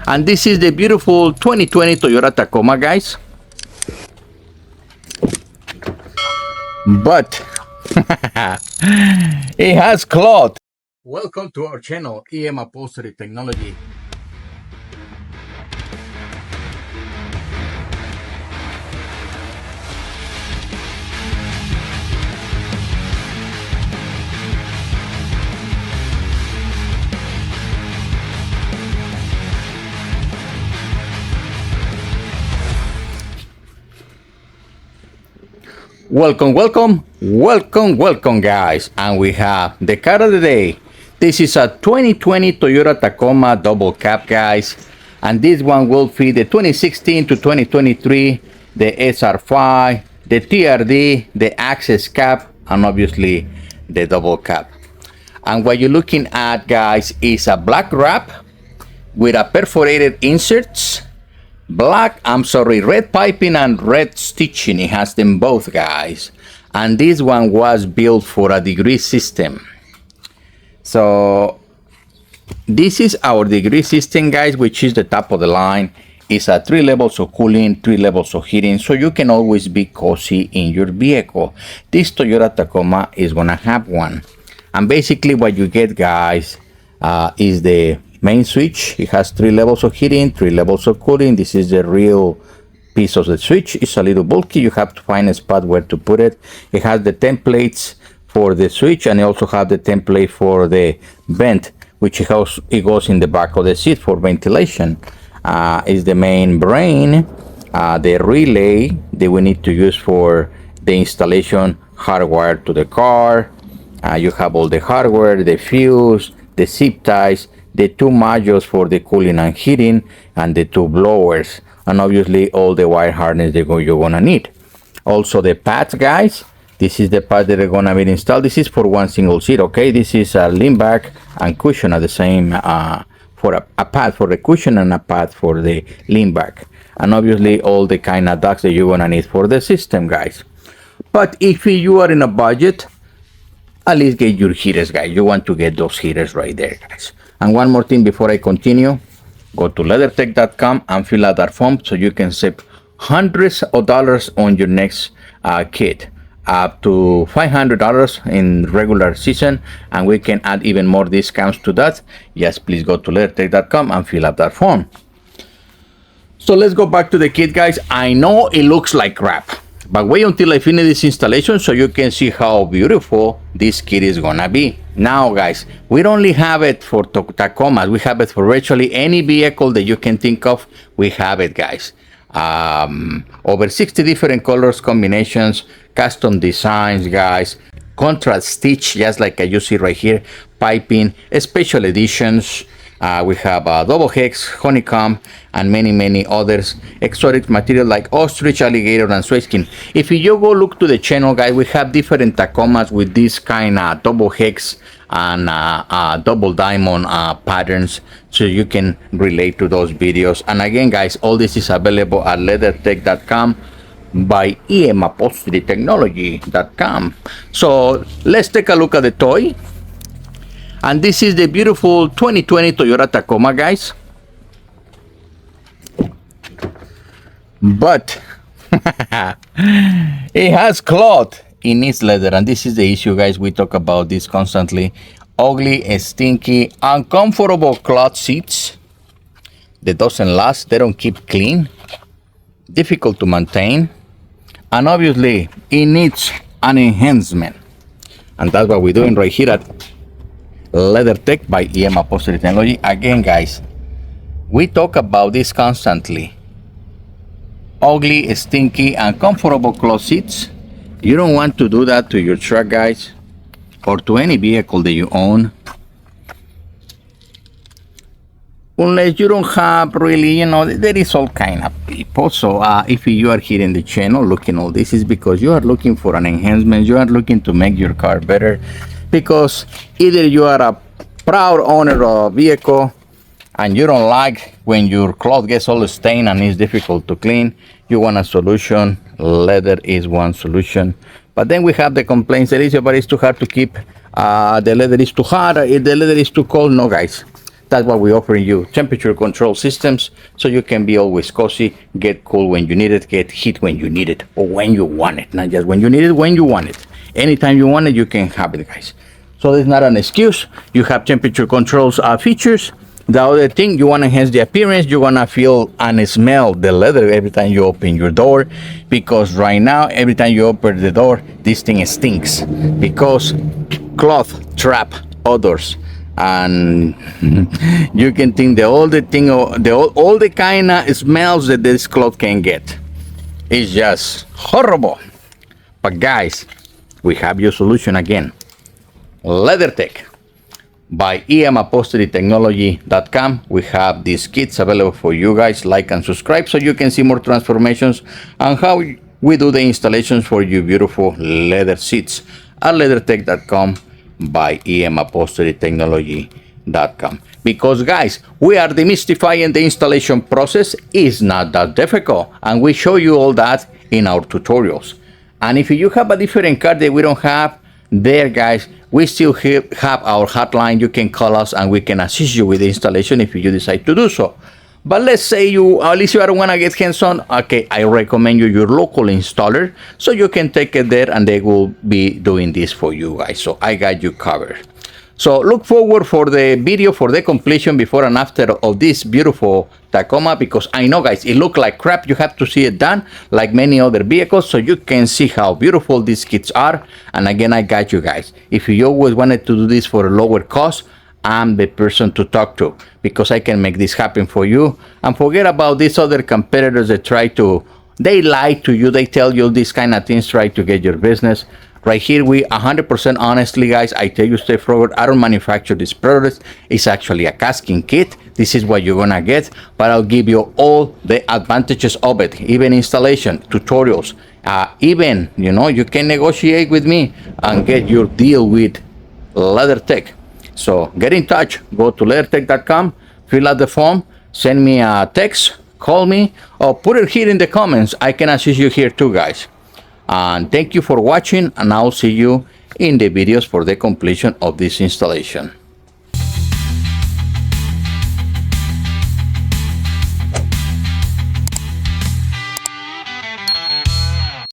And this is the beautiful 2020 Toyota Tacoma, guys. But it has cloth. Welcome to our channel, EM Upholstery Technology. Welcome, guys. And we have the car of the day. This is a 2020 Toyota Tacoma Double Cab, guys. And this one will fit the 2016 to 2023, the SR5, the TRD, the access cab, and obviously the double cab. And what you're looking at, guys, is a black wrap with a perforated inserts, red piping and red stitching. It has them both, guys. And this one was built for a Degreez system. So this is our Degreez system, guys, which is the top of the line. It's a 3 levels of cooling, 3 levels of heating, so you can always be cozy in your vehicle. This Toyota Tacoma is gonna have one. And basically what you get, guys, is the main switch. It has 3 levels of heating, 3 levels of cooling. This is the real piece of the switch. It's a little bulky. You have to find a spot where to put it. It has the templates for the switch, and it also have the template for the vent, which it goes in the back of the seat for ventilation. Is the main brain, the relay that we need to use for the installation hardwired to the car. You have all the hardware, the fuse, the zip ties, the 2 modules for the cooling and heating, and the 2 blowers, and obviously all the wire harness that you're gonna need. Also the pads, guys. This is the pads that are gonna be installed. This is for one single seat, okay? This is a lean back and cushion at the same, for a pad for the cushion and a pad for the lean back. And obviously all the kind of ducts that you're gonna need for the system, guys. But if you are in a budget, at least get your heaters, guys. You want to get those heaters right there, guys. And one more thing before I continue, go to LeatherTeck.com and fill out that form so you can save hundreds of dollars on your next kit, up to $500 in regular season, and we can add even more discounts to that. Yes, please go to LeatherTeck.com and fill out that form. So let's go back to the kit, guys. I know it looks like crap, but wait until I finish this installation so you can see how beautiful this kit is gonna be. Now, guys, we don't only have it for Tacomas, we have it for virtually any vehicle that you can think of. We have it, guys. Over 60 different colors, combinations, custom designs, guys. Contrast stitch, just like you see right here. Piping, special editions. We have double hex, honeycomb, and many others. Exotic material like ostrich, alligator, and swaskin. If you go look to the channel, guys, we have different Tacomas with this kind of double hex and double diamond patterns, so you can relate to those videos. And again, guys, all this is available at LeatherTeck.com by EM Upholstery Technology.com. So let's take a look at the toy. And this is the beautiful 2020 Toyota Tacoma, guys. But it has cloth in its leather, and this is the issue, guys. We talk about this constantly. Ugly, stinky, uncomfortable cloth seats that doesn't last. They don't keep clean, difficult to maintain, and obviously it needs an enhancement. And that's what we're doing right here at LeatherTeck by EM Upholstery Technology. Again, guys, we talk about this constantly. Ugly, stinky, uncomfortable cloth seats. You don't want to do that to your truck, guys, or to any vehicle that you own, unless you don't have really, there is all kind of people. So if you are here in the channel looking all this, is because you are looking for an enhancement. You are looking to make your car better, because either you are a proud owner of a vehicle and you don't like when your cloth gets all stained and it's difficult to clean. You want a solution. Leather is one solution. But then we have the complaints that it's too hard to keep, the leather is too hot, the leather is too cold. No, guys, That's what we offer you, temperature control systems, so you can be always cozy, get cool when you need it, get heat when you need it, or when you want it. Not just when you need it, when you want it. Anytime you want it, you can have it, guys. So it's not an excuse. You have temperature controls features. The other thing, you want to enhance the appearance. You want to feel and smell the leather every time you open your door, because right now, every time you open the door, this thing stinks, because cloth trap odors. And you can think all the kind of smells that this cloth can get. It's just horrible. But guys, we have your solution again. LeatherTeck by EM Upholstery Technology.com. We have these kits available for you guys. Like and subscribe so you can see more transformations on how we do the installations for you beautiful leather seats at LeatherTeck.com by EM Upholstery Technology.com. Because guys, we are demystifying the installation process. It's not that difficult, and we show you all that in our tutorials. And if you have a different card that we don't have there, guys, we still have our hotline. You can call us and we can assist you with the installation if you decide to do so. But let's say at least you don't want to get hands-on. Okay, I recommend you your local installer, so you can take it there and they will be doing this for you guys. So I got you covered. So look forward for the video for the completion before and after of this beautiful Tacoma, because I know, guys, it looked like crap. You have to see it done like many other vehicles so you can see how beautiful these kits are. And again, I got you guys. If you always wanted to do this for a lower cost, I'm the person to talk to, because I can make this happen for you. And forget about these other competitors that they lie to you. They tell you these kind of things, try to get your business. Right here, we 100% honestly, guys, I tell you straight forward, I don't manufacture this product. It's actually a casting kit. This is what you're gonna get, but I'll give you all the advantages of it, even installation, tutorials, even, you can negotiate with me and get your deal with LeatherTeck. So get in touch, go to LeatherTeck.com, fill out the form, send me a text, call me, or put it here in the comments. I can assist you here too, guys. And thank you for watching, and I'll see you in the videos for the completion of this installation.